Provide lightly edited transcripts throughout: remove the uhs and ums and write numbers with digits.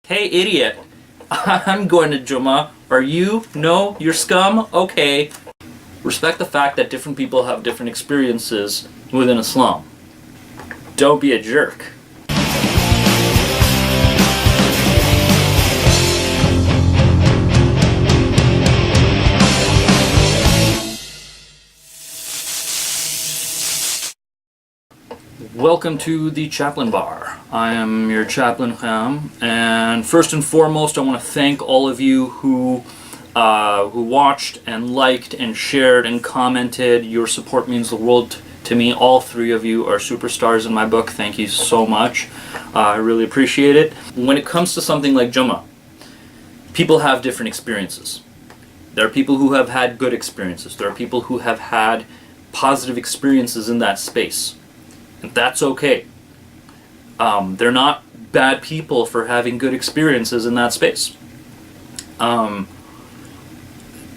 Hey idiot, I'm going to Jummah. Are you? No? You're scum? Okay. Respect the fact that different people have different experiences within Islam. Don't be a jerk. Welcome to the Chaplain Bar. I am your Chaplain Kham, and first and foremost I want to thank all of you who watched and liked and shared and commented. Your support means the world to me. All three of you are superstars in my book. Thank you so much. I really appreciate it. When it comes to something like Jummah, people have different experiences. There are people who have had good experiences. There are people who have had positive experiences in that space. And that's okay. They're not bad people for having good experiences in that space. And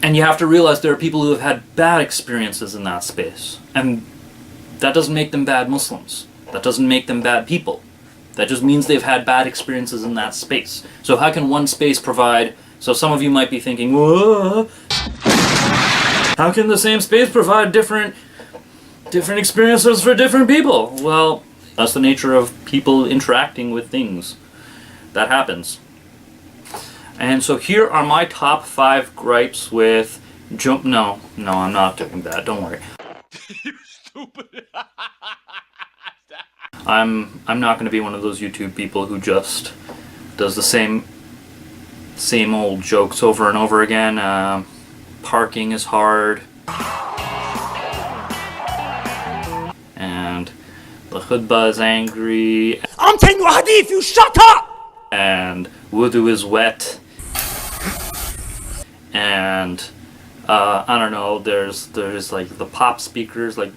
you have to realize there are people who have had bad experiences in that space. And that doesn't make them bad Muslims. That doesn't make them bad people. That just means they've had bad experiences in that space. So how can one space provide... So some of you might be thinking, whoa, how can the same space provide different experiences for different people? Well, that's the nature of people interacting with things. That happens. And so here are my top 5 gripes with No, I'm not doing that. Don't worry. You stupid. I'm not going to be one of those YouTube people who just does the same old jokes over and over again. Parking is hard. And the khutbah is angry. I'm telling you a hadith, you shut up! And wudu is wet. And I don't know, there's like the pop speakers like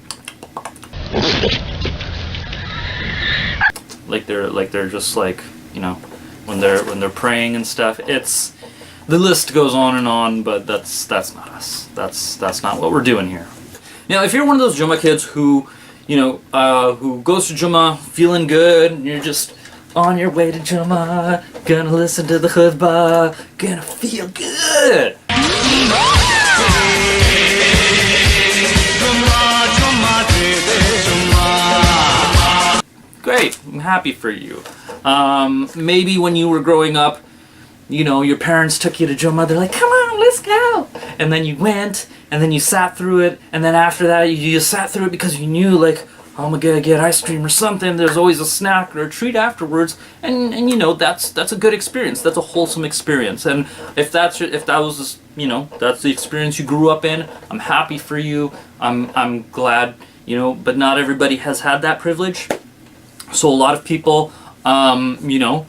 they're just like, you know, when they're praying and stuff. It's the list goes on, but that's not us. That's not what we're doing here. Now, if you're one of those Jummah kids who who goes to Jummah feeling good, and you're just on your way to Jummah, gonna listen to the khutbah, gonna feel good. Great, I'm happy for you. Maybe when you were growing up, you know, your parents took you to Jummah, they're like, come on, let's go! And then you went, and then you sat through it, and then after that you just sat through it because you knew, like, oh, I'm gonna get ice cream or something. There's always a snack or a treat afterwards, and you know, that's a good experience. That's a wholesome experience. And if that was, you know, that's the experience you grew up in, I'm happy for you. I'm glad, you know, but not everybody has had that privilege. So a lot of people, you know,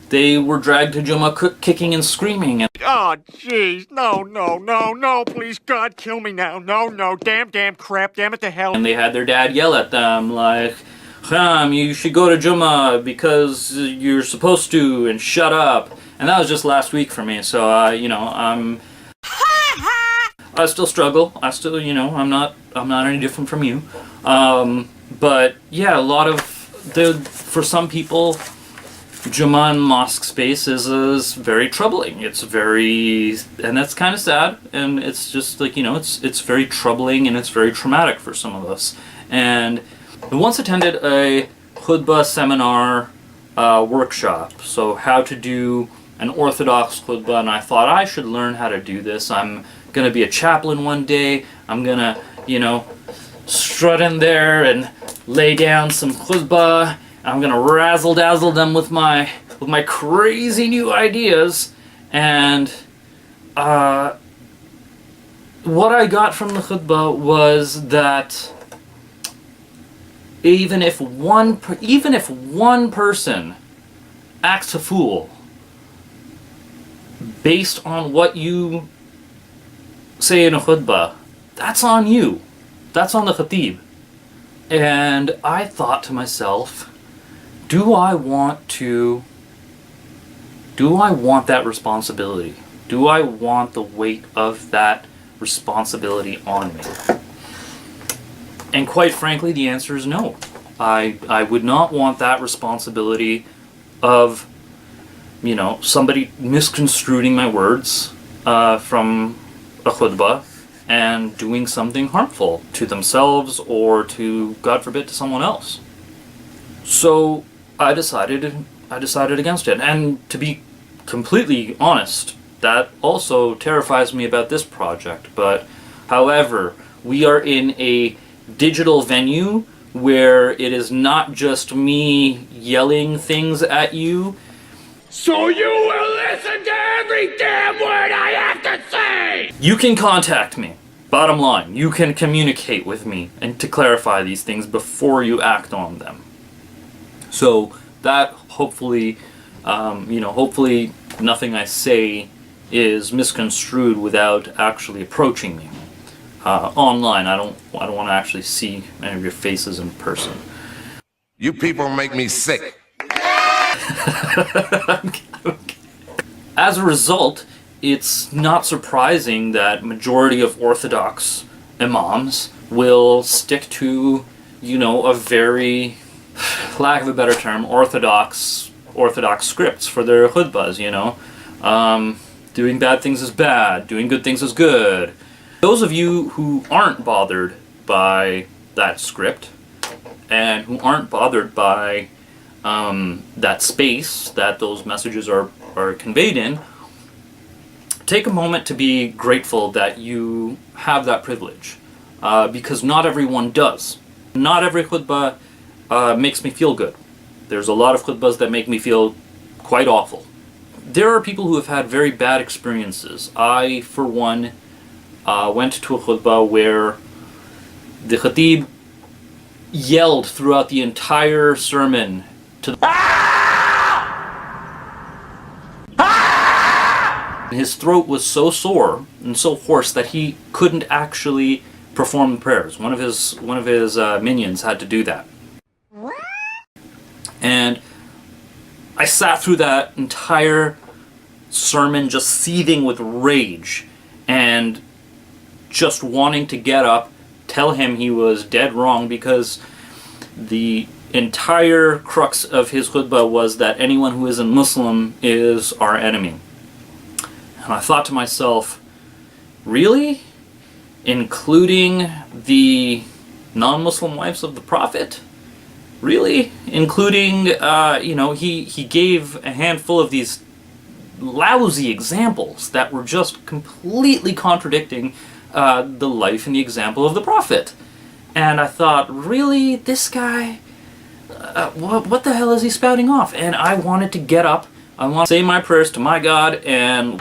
they were dragged to Jummah kicking and screaming. And Oh, jeez, no, please, God, kill me now. No, damn crap, damn it to hell. And they had their dad yell at them, like, Kham, you should go to Jummah because you're supposed to, and shut up. And that was just last week for me, so, you know, I still struggle. I still, you know, I'm not any different from you. But, yeah, a lot of, for some people, Jummah and mosque space is very troubling. It's very, and that's kind of sad, and it's just like, you know, it's very troubling and it's very traumatic for some of us. And I once attended a khutbah seminar workshop, so how to do an Orthodox khutbah, and I thought I should learn how to do this. I'm gonna be a chaplain one day. I'm gonna, you know, strut in there and lay down some khutbah. I'm gonna razzle dazzle them with my crazy new ideas, and what I got from the khutbah was that even if one person acts a fool based on what you say in a khutbah, that's on you. That's on the khatib. And I thought to myself, do I want that responsibility? Do I want the weight of that responsibility on me? And quite frankly, the answer is no. I would not want that responsibility of somebody misconstruing my words from a khutbah and doing something harmful to themselves or to, God forbid, to someone else. So I decided against it. And to be completely honest, that also terrifies me about this project. But however, we are in a digital venue where it is not just me yelling things at you. So you will listen to every damn word I have to say! You can contact me. Bottom line, you can communicate with me and to clarify these things before you act on them. So that hopefully, hopefully nothing I say is misconstrued without actually approaching me. Online, I don't want to actually see any of your faces in person. You people make me sick. Okay. As a result, it's not surprising that majority of Orthodox imams will stick to, a very, lack of a better term, orthodox scripts for their khutbahs, doing bad things is bad, doing good things is good. Those of you who aren't bothered by that script and who aren't bothered by that space that those messages are conveyed in, take a moment to be grateful that you have that privilege, because not everyone does. Not every khutbah makes me feel good. There's a lot of khutbahs that make me feel quite awful. There are people who have had very bad experiences. I, for one, went to a khutbah where the khatib yelled throughout the entire sermon to the his throat was so sore and so hoarse that he couldn't actually perform the prayers. One of his minions had to do that. And I sat through that entire sermon just seething with rage and just wanting to get up, tell him he was dead wrong, because the entire crux of his khutbah was that anyone who isn't Muslim is our enemy. And I thought to myself, really? Including the non-Muslim wives of the Prophet? Really? Including, he gave a handful of these lousy examples that were just completely contradicting the life and the example of the Prophet. And I thought, really? This guy? What the hell is he spouting off? And I wanted to get up. I want to say my prayers to my God, and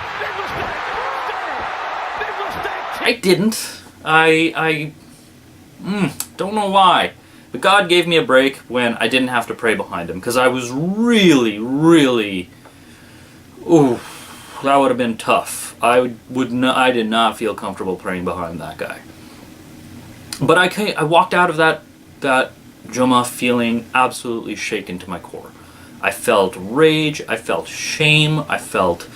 I didn't. I don't know why. But God gave me a break when I didn't have to pray behind him, because I was really, that would have been tough. I did not feel comfortable praying behind that guy. But I walked out of that Jummah feeling absolutely shaken to my core. I felt rage, I felt shame, I felt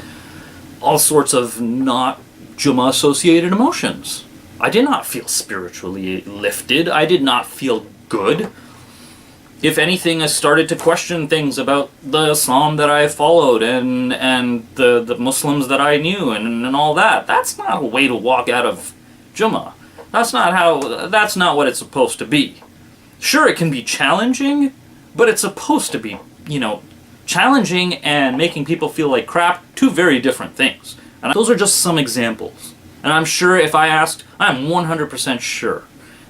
all sorts of not Jummah associated emotions. I did not feel spiritually lifted. I did not feel good. If anything, I started to question things about the Islam that I followed and the Muslims that I knew and all that. That's not a way to walk out of Jummah. That's not what it's supposed to be. Sure, it can be challenging, but it's supposed to be, challenging and making people feel like crap, two very different things. And those are just some examples. And I'm 100% sure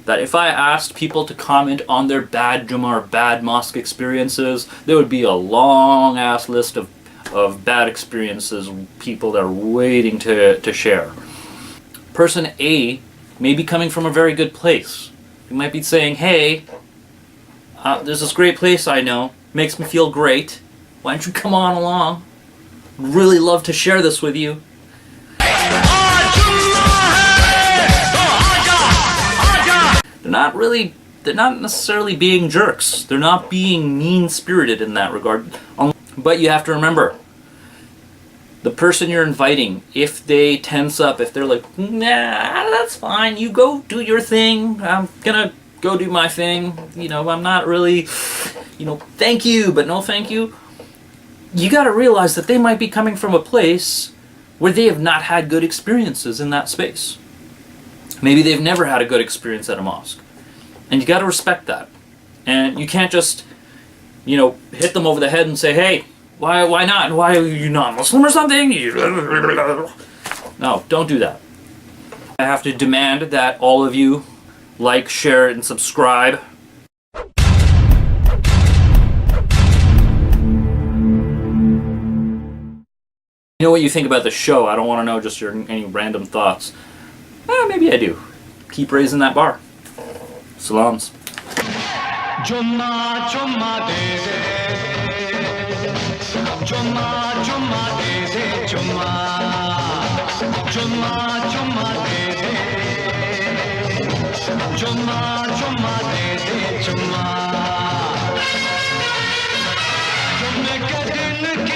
that if I asked people to comment on their bad Jummah or bad mosque experiences, there would be a long ass list of bad experiences people that are waiting to share. Person A may be coming from a very good place. You might be saying, hey, there's this great place I know, makes me feel great. Why don't you come on along? I'd really love to share this with you. They're not necessarily being jerks. They're not being mean-spirited in that regard. But you have to remember, the person you're inviting, if they tense up, if they're like, nah, that's fine, you go do your thing, I'm gonna go do my thing, I'm not really, thank you, but no thank you. you got to realize that they might be coming from a place where they have not had good experiences in that space. Maybe they've never had a good experience at a mosque. And you got to respect that. And you can't just, hit them over the head and say, hey, why not? Why are you not Muslim or something? No, don't do that. I have to demand that all of you like, share, and subscribe. You know what you think about the show. I don't want to know just any random thoughts. Maybe I do. Keep raising that bar. Salams. Jummah, Jummah de de. Jummah, Jummah de de. Jummah, Jummah, Jummah de de. Jummah, Jummah de de. Jummah. Jummah ke din